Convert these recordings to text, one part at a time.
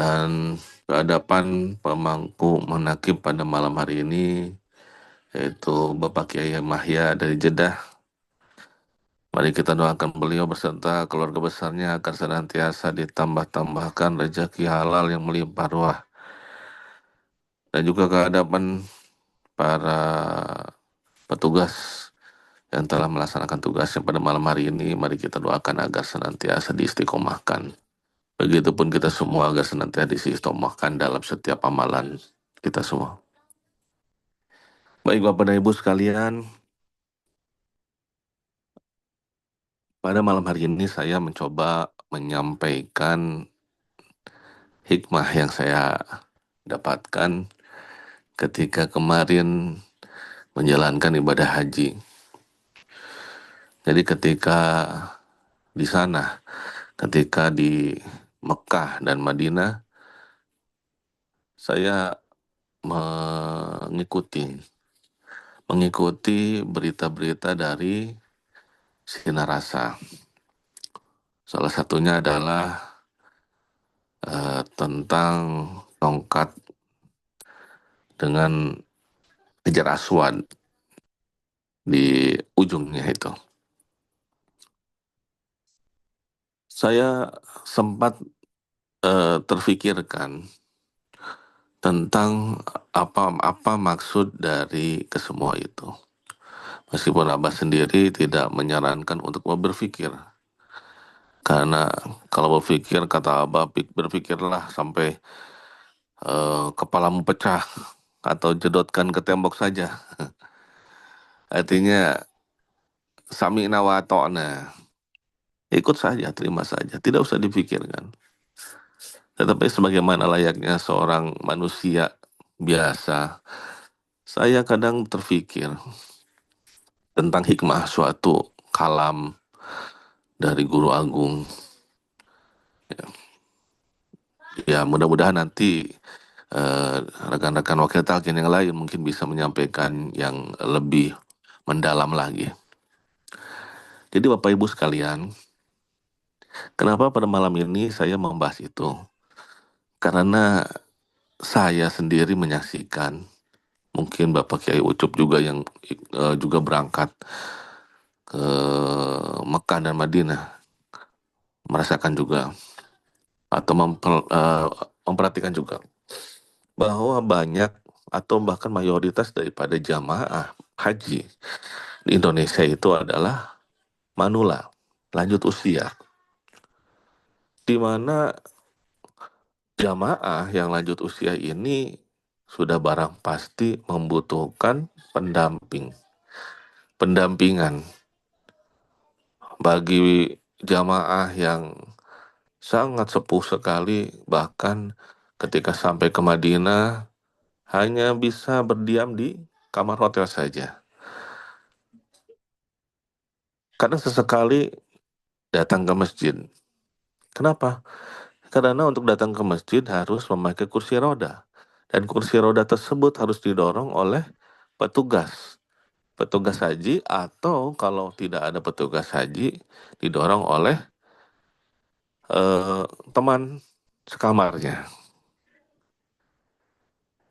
dan berhadapan pemangku menakib pada malam hari ini yaitu Bapak Kiai Mahya dari Jeddah. Mari kita doakan beliau beserta keluarga besarnya agar senantiasa ditambah-tambahkan rezeki halal yang melimpah ruah. Dan juga kehadapan para petugas yang telah melaksanakan tugasnya pada malam hari ini, mari kita doakan agar senantiasa diistiqomahkan. Begitupun kita semua agar senantiasa diistiqomahkan dalam setiap amalan kita semua. Baik Bapak dan Ibu sekalian, pada malam hari ini saya mencoba menyampaikan hikmah yang saya dapatkan ketika kemarin menjalankan ibadah haji. Jadi ketika di sana, ketika di Mekah dan Madinah, saya mengikuti berita-berita dari Sinarasa. Salah satunya adalah tentang tongkat dengan Hajar Aswad di ujungnya itu. Saya sempat terfikirkan tentang apa maksud dari kesemua itu. Meskipun Abah sendiri tidak menyarankan untuk berpikir. Karena kalau berpikir, kata Abah, berpikirlah sampai kepalamu pecah atau jedotkan ke tembok saja. Artinya, sami'na wa ata'na. Ikut saja, terima saja. Tidak usah dipikirkan. Tetapi sebagaimana layaknya seorang manusia biasa, saya kadang terfikir tentang hikmah suatu kalam dari guru agung. Ya, mudah-mudahan nanti rekan-rekan wakil talqin yang lain mungkin bisa menyampaikan yang lebih mendalam lagi. Jadi Bapak Ibu sekalian, kenapa pada malam ini saya membahas itu? Karena saya sendiri menyaksikan, mungkin Bapak Kiai Ucup juga yang juga berangkat ke Mekah dan Madinah, merasakan juga atau memperhatikan juga bahwa banyak atau bahkan mayoritas daripada jamaah haji di Indonesia itu adalah manula, lanjut usia, di mana jamaah yang lanjut usia ini sudah barang pasti membutuhkan pendampingan bagi jamaah yang sangat sepuh sekali, bahkan ketika sampai ke Madinah hanya bisa berdiam di kamar hotel saja. Kadang sesekali datang ke masjid. Kenapa? Karena untuk datang ke masjid harus memakai kursi roda. Dan kursi roda tersebut harus didorong oleh petugas. Petugas haji, atau kalau tidak ada petugas haji, didorong oleh teman sekamarnya.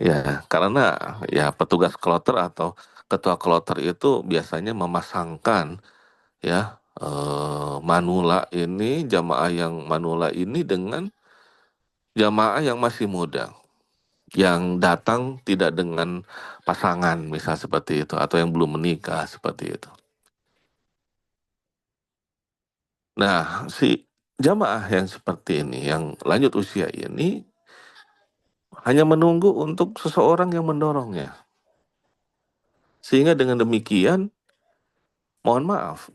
Ya, karena ya petugas kloter atau ketua kloter itu biasanya memasangkan ya manula ini, jamaah yang manula ini dengan jamaah yang masih muda, yang datang tidak dengan pasangan misal seperti itu, atau yang belum menikah seperti itu. Nah, si jamaah yang seperti ini, yang lanjut usia ini, hanya menunggu untuk seseorang yang mendorongnya. Sehingga dengan demikian, mohon maaf,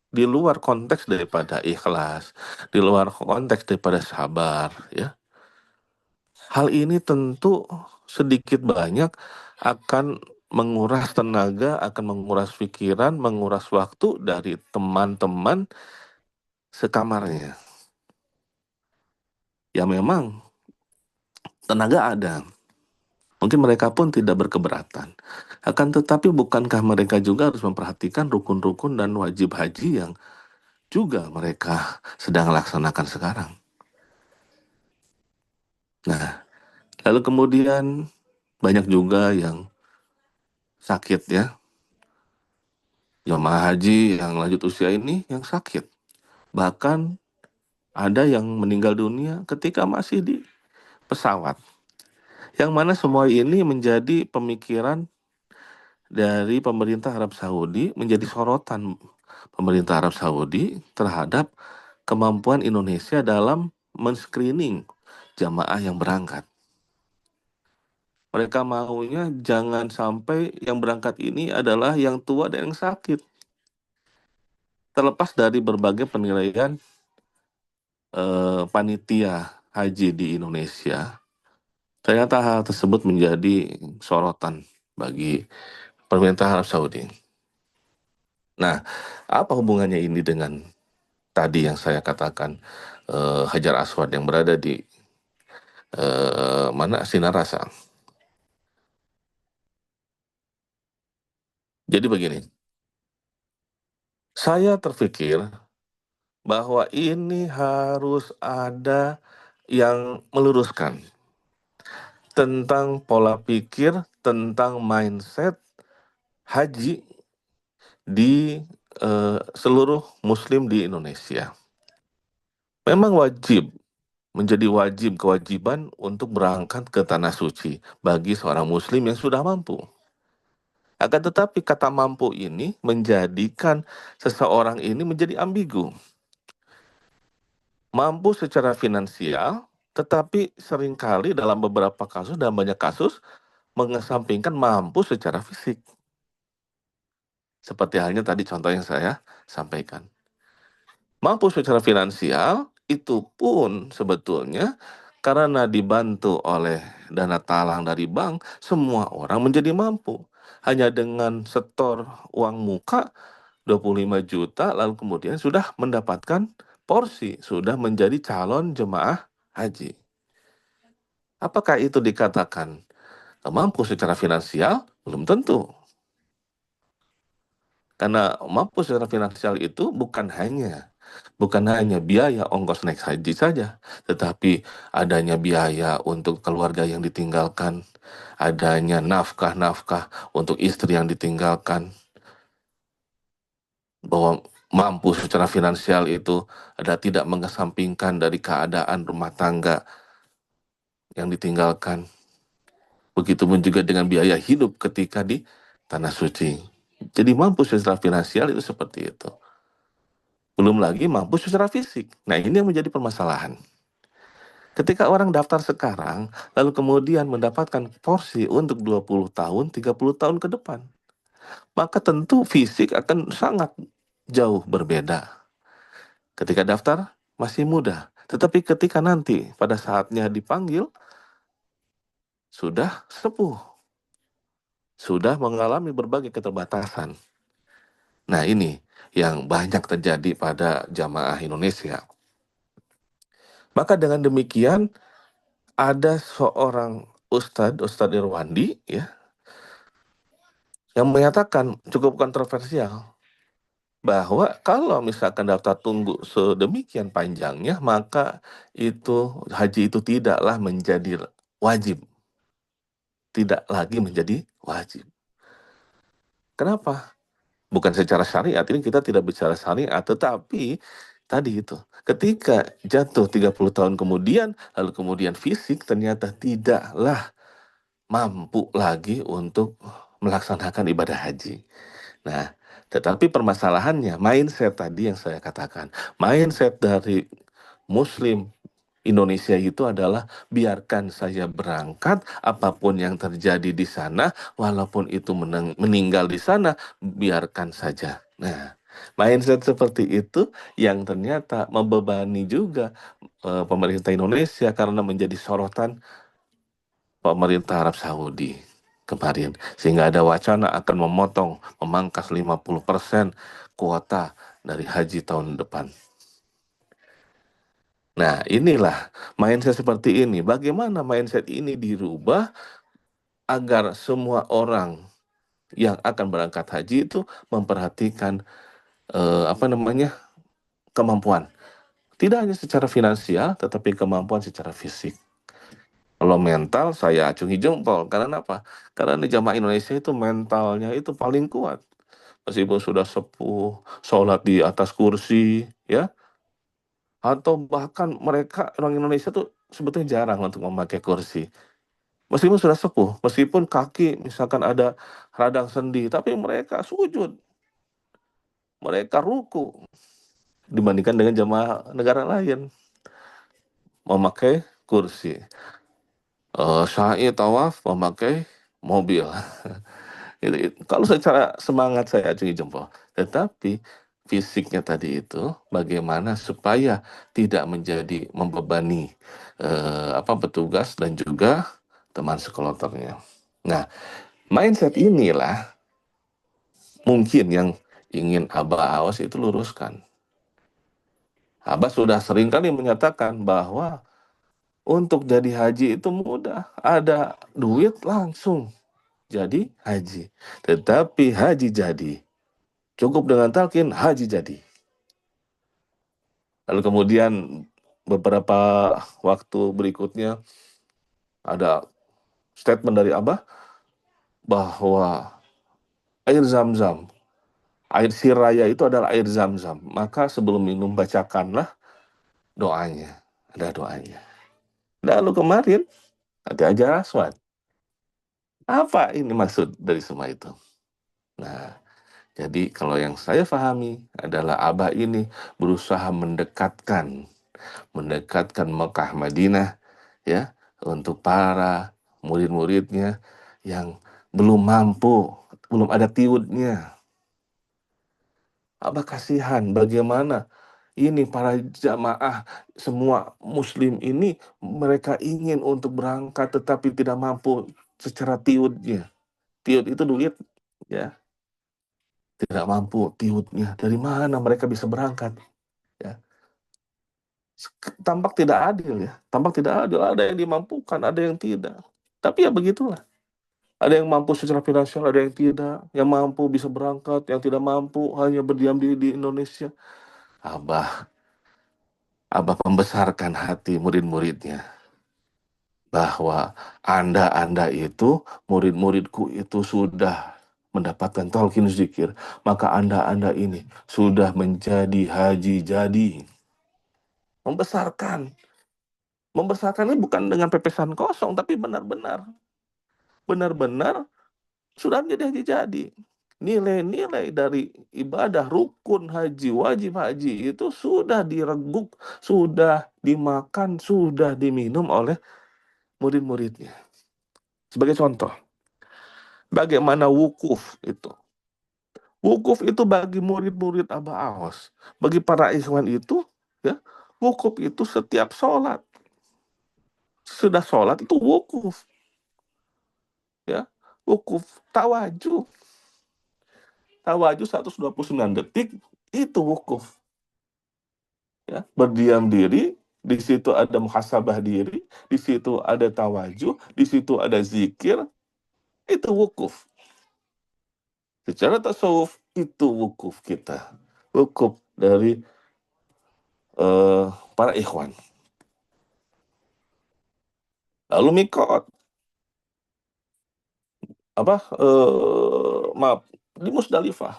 di luar konteks daripada ikhlas, di luar konteks daripada sabar, ya. Hal ini tentu sedikit banyak akan menguras tenaga, akan menguras pikiran, menguras waktu dari teman-teman sekamarnya. Ya memang tenaga ada. Mungkin mereka pun tidak berkeberatan. Akan tetapi bukankah mereka juga harus memperhatikan rukun-rukun dan wajib haji yang juga mereka sedang laksanakan sekarang? Lalu kemudian banyak juga yang sakit ya, jemaah haji yang lanjut usia ini yang sakit. Bahkan ada yang meninggal dunia ketika masih di pesawat. Yang mana semua ini menjadi pemikiran dari pemerintah Arab Saudi, menjadi sorotan pemerintah Arab Saudi terhadap kemampuan Indonesia dalam men-screening jamaah yang berangkat. Mereka maunya jangan sampai yang berangkat ini adalah yang tua dan yang sakit. Terlepas dari berbagai penilaian panitia haji di Indonesia, ternyata hal tersebut menjadi sorotan bagi pemerintah Arab Saudi. Nah, apa hubungannya ini dengan tadi yang saya katakan, Hajar Aswad yang berada di mana Sinar Rasa? Jadi begini, saya terpikir bahwa ini harus ada yang meluruskan tentang pola pikir, tentang mindset haji di seluruh muslim di Indonesia. Memang wajib, menjadi kewajiban untuk berangkat ke Tanah Suci bagi seorang muslim yang sudah mampu. Akan tetapi kata mampu ini menjadikan seseorang ini menjadi ambigu. Mampu secara finansial, tetapi seringkali dalam beberapa kasus dan banyak kasus mengesampingkan mampu secara fisik. Seperti halnya tadi contoh yang saya sampaikan. Mampu secara finansial, itu pun sebetulnya karena dibantu oleh dana talang dari bank, semua orang menjadi mampu. Hanya dengan setor uang muka 25 juta, lalu kemudian sudah mendapatkan porsi, sudah menjadi calon jemaah haji. Apakah itu dikatakan mampu secara finansial? Belum tentu. Karena mampu secara finansial itu bukan hanya biaya ongkos naik haji saja, tetapi adanya biaya untuk keluarga yang ditinggalkan, adanya nafkah-nafkah untuk istri yang ditinggalkan, bahwa mampu secara finansial itu ada tidak mengesampingkan dari keadaan rumah tangga yang ditinggalkan. Begitupun juga dengan biaya hidup ketika di Tanah Suci. Jadi mampu secara finansial itu seperti itu. Belum lagi mampu secara fisik. Nah, ini yang menjadi permasalahan. Ketika orang daftar sekarang, lalu kemudian mendapatkan porsi untuk 20 tahun, 30 tahun ke depan, maka tentu fisik akan sangat jauh berbeda. Ketika daftar, masih muda. Tetapi ketika nanti pada saatnya dipanggil, sudah sepuh, sudah mengalami berbagai keterbatasan. Nah, ini yang banyak terjadi pada jamaah Indonesia. Maka dengan demikian, ada seorang Ustadz Irwandi ya, yang menyatakan cukup kontroversial bahwa kalau misalkan daftar tunggu sedemikian panjangnya, maka itu haji itu tidaklah menjadi wajib, tidak lagi menjadi wajib. Kenapa? Bukan secara syariat, ini kita tidak bicara syariat, tetapi tadi itu, ketika jatuh 30 tahun kemudian, lalu kemudian fisik ternyata tidaklah mampu lagi untuk melaksanakan ibadah haji. Nah, tetapi permasalahannya, mindset tadi yang saya katakan, mindset dari Muslim Indonesia itu adalah biarkan saya berangkat, apapun yang terjadi di sana, walaupun itu meninggal di sana, biarkan saja. Nah, mindset seperti itu yang ternyata membebani juga pemerintah Indonesia karena menjadi sorotan pemerintah Arab Saudi kemarin, sehingga ada wacana akan memangkas 50% kuota dari haji tahun depan. Nah, inilah mindset seperti ini. Bagaimana mindset ini dirubah agar semua orang yang akan berangkat haji itu memperhatikan kemampuan. Tidak hanya secara finansial, tetapi kemampuan secara fisik. Kalau mental saya acungi jempol. Karena apa? Karena di jamaah Indonesia itu mentalnya itu paling kuat. Meskipun sudah sepuh, sholat di atas kursi, ya, atau bahkan mereka orang Indonesia tuh sebetulnya jarang untuk memakai kursi. Meskipun sudah sepuh, meskipun kaki misalkan ada radang sendi, tapi mereka sujud, mereka ruku dibandingkan dengan jamaah negara lain memakai kursi. Sa'i tawaf memakai mobil. Kalau secara semangat saya acungi jempol. Tetapi fisiknya tadi itu bagaimana supaya tidak menjadi membebani petugas dan juga teman sekolotornya. Nah, mindset inilah mungkin yang ingin Abah Awas itu luruskan. Abah sudah sering kali menyatakan bahwa untuk jadi haji itu mudah, ada duit langsung jadi haji. Tetapi haji jadi, cukup dengan talqin haji jadi. Lalu kemudian beberapa waktu berikutnya ada statement dari Abah bahwa air zam-zam, air siraya itu adalah air zam-zam. Maka sebelum minum bacakanlah doanya. Ada doanya. Lalu kemarin ada Hajar Aswad. Apa ini maksud dari semua itu? Nah, jadi kalau yang saya pahami adalah Abah ini berusaha mendekatkan Mekah Madinah, ya, untuk para murid-muridnya yang belum mampu, belum ada tiudnya. Abah kasihan bagaimana ini para jamaah semua muslim ini mereka ingin untuk berangkat tetapi tidak mampu secara tiudnya. Tiud itu duit, ya, tidak mampu tiudnya. Dari mana mereka bisa berangkat? Ya, tampak tidak adil, ya. Tampak tidak adil. Ada yang dimampukan, ada yang tidak. Tapi ya begitulah. Ada yang mampu secara finansial, ada yang tidak. Yang mampu bisa berangkat, yang tidak mampu hanya berdiam diri di Indonesia. Abah, Abah membesarkan hati murid-muridnya bahwa Anda itu, murid-muridku itu sudah mendapatkan talqin zikir, maka Anda ini sudah menjadi haji jadi. Membesarkan. Membesarkan ini bukan dengan pepesan kosong, tapi benar-benar sudah menjadi haji jadi. Nilai-nilai dari ibadah rukun haji, wajib haji itu sudah direguk, sudah dimakan, sudah diminum oleh murid-muridnya. Sebagai contoh, bagaimana wukuf itu. Wukuf itu bagi murid-murid Abah Awas, bagi para ikhwan itu, ya, wukuf itu setiap sholat. Sudah sholat itu wukuf, ya, wukuf tawajuh. Tawajuh 129 detik itu wukuf, ya, berdiam diri, di situ ada muhasabah diri, di situ ada tawajuh, di situ ada zikir, itu wukuf. Secara tasawuf itu wukuf kita, wukuf dari para ikhwan. Lalu mikot, maaf, di Musdalifah,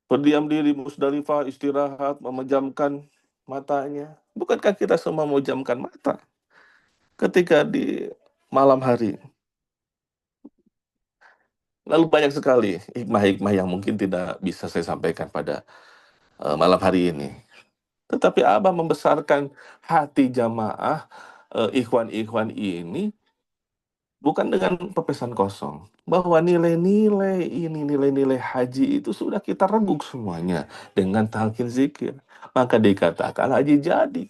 berdiam diri Musdalifah, istirahat, memejamkan matanya. Bukankah kita semua memejamkan mata ketika di malam hari? Lalu banyak sekali hikmah-hikmah yang mungkin tidak bisa saya sampaikan pada malam hari ini. Tetapi Abah membesarkan hati jamaah ikhwan-ikhwan ini bukan dengan pepesan kosong. Bahwa nilai-nilai ini, nilai-nilai haji itu sudah kita reguk semuanya dengan talqin zikir. Maka dikatakan haji jadi.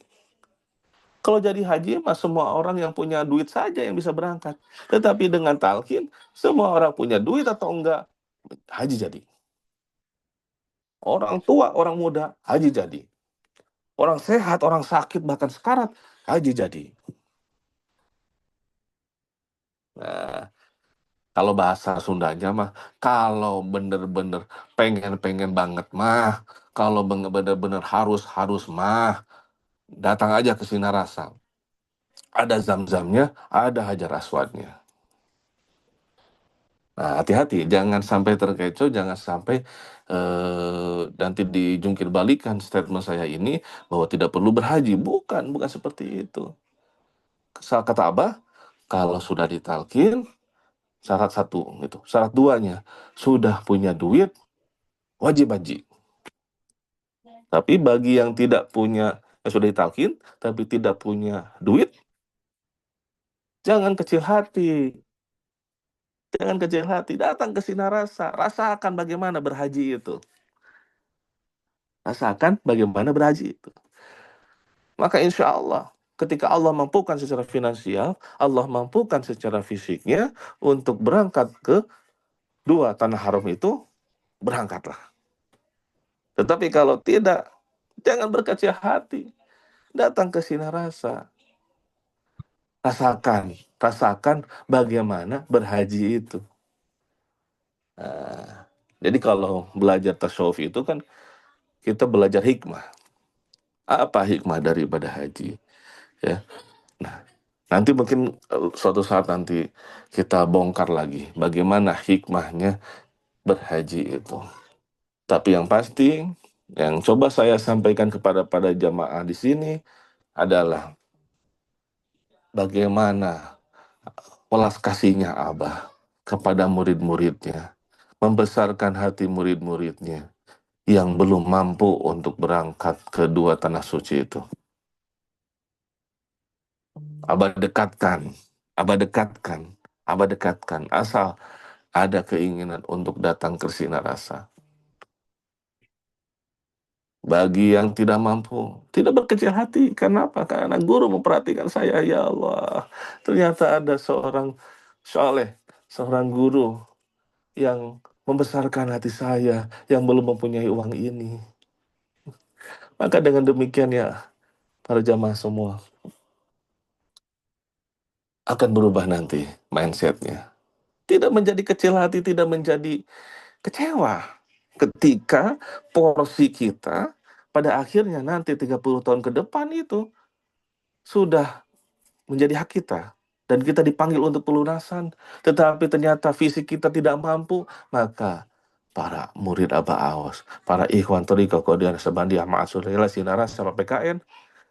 Kalau jadi haji mah semua orang yang punya duit saja yang bisa berangkat. Tetapi dengan talqin, semua orang punya duit atau enggak, haji jadi. Orang tua, orang muda, haji jadi. Orang sehat, orang sakit, bahkan sekarat, haji jadi. Nah, kalau bahasa Sundanya mah, kalau bener-bener pengen-pengen banget mah, kalau bener-bener harus-harus mah, datang aja ke Sinarasa. ada zam-zamnya, ada hajar aswadnya. Nah, hati-hati, jangan sampai terkecoh, jangan sampai nanti dijungkir balikan statement saya ini bahwa tidak perlu berhaji. Bukan, bukan seperti itu. Kata Abah, kalau sudah ditalkin, syarat satu, gitu. Syarat duanya, sudah punya duit, wajib haji. Tapi bagi yang tidak punya, yang sudah ditalkin, tapi tidak punya duit, jangan kecil hati. Jangan kecil hati, datang ke Sinarasa, rasakan bagaimana berhaji itu. Rasakan bagaimana berhaji itu. Maka insya Allah, ketika Allah mampukan secara finansial, Allah mampukan secara fisiknya untuk berangkat ke dua tanah haram itu, berangkatlah. Tetapi kalau tidak, jangan berkecil hati. Datang ke Sinarasa. Rasakan, rasakan bagaimana berhaji itu. Nah, jadi kalau belajar tasawuf itu kan kita belajar hikmah. Apa hikmah daripada haji? Ya, nah, nanti mungkin suatu saat nanti kita bongkar lagi bagaimana hikmahnya berhaji itu. Tapi yang pasti, yang coba saya sampaikan kepada jamaah di sini adalah bagaimana welas kasihnya Abah kepada murid-muridnya, membesarkan hati murid-muridnya yang belum mampu untuk berangkat ke dua tanah suci itu. Abah dekatkan, Abah dekatkan, Abah dekatkan, asal ada keinginan untuk datang ke Sinarasa. Bagi yang tidak mampu, tidak berkecil hati. Kenapa? Karena guru memperhatikan saya, ya Allah. Ternyata ada seorang soleh, seorang guru yang membesarkan hati saya yang belum mempunyai uang ini. Maka dengan demikian ya, para jamaah semua akan berubah nanti mindsetnya. Tidak menjadi kecil hati, tidak menjadi kecewa ketika porsi kita pada akhirnya nanti 30 tahun ke depan itu sudah menjadi hak kita dan kita dipanggil untuk pelunasan, tetapi ternyata fisik kita tidak mampu, maka para murid Abah Awas, para ikhwan Thariqah Qadiriyah Sabandiyah Ma'asurilah Sinaras sama PKN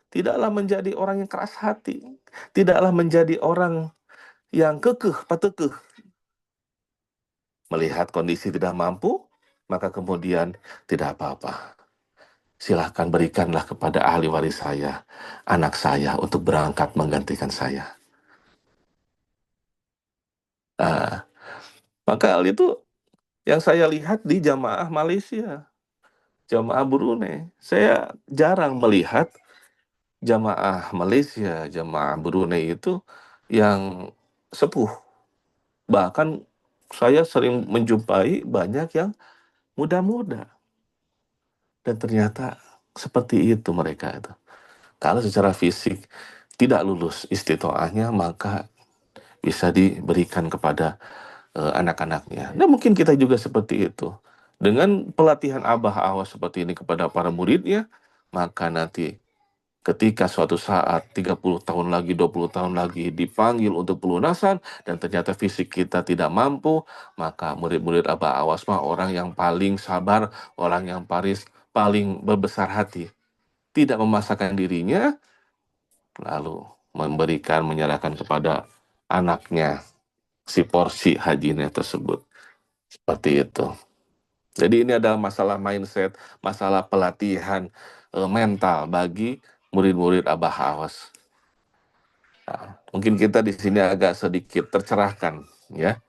tidaklah menjadi orang yang keras hati, tidaklah menjadi orang yang kekeh patekeh. Melihat kondisi tidak mampu, maka kemudian tidak apa-apa. Silahkan berikanlah kepada ahli waris saya, anak saya untuk berangkat menggantikan saya. Nah, maka hal itu yang saya lihat di jamaah Malaysia, jamaah Brunei. Saya jarang melihat jamaah Malaysia, jamaah Brunei itu yang sepuh. Bahkan saya sering menjumpai banyak yang muda-muda. Dan ternyata seperti itu mereka itu. Kalau secara fisik tidak lulus istitoahnya, maka bisa diberikan kepada anak-anaknya. Nah, mungkin kita juga seperti itu. Dengan pelatihan Abah Awas seperti ini kepada para muridnya, maka nanti ketika suatu saat 30 tahun lagi, 20 tahun lagi dipanggil untuk pelunasan dan ternyata fisik kita tidak mampu, maka murid-murid Abah Awas mah orang yang paling sabar, orang yang paling berbesar hati. Tidak memaksakan dirinya, lalu menyerahkan kepada anaknya si porsi hajinya tersebut. Seperti itu. Jadi ini adalah masalah mindset, masalah pelatihan mental bagi murid-murid Abah Awas. Nah, mungkin kita di sini agak sedikit tercerahkan, ya.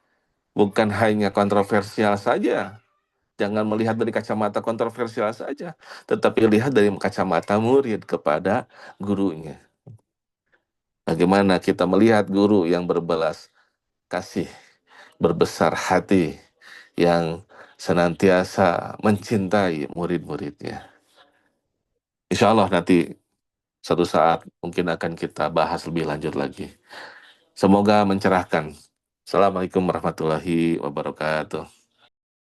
Bukan hanya kontroversial saja. Jangan melihat dari kacamata kontroversial saja, tetapi lihat dari kacamata murid kepada gurunya. Bagaimana kita melihat guru yang berbelas kasih, berbesar hati, yang senantiasa mencintai murid-muridnya. Insya Allah nanti satu saat mungkin akan kita bahas lebih lanjut lagi. Semoga mencerahkan. Assalamualaikum warahmatullahi wabarakatuh.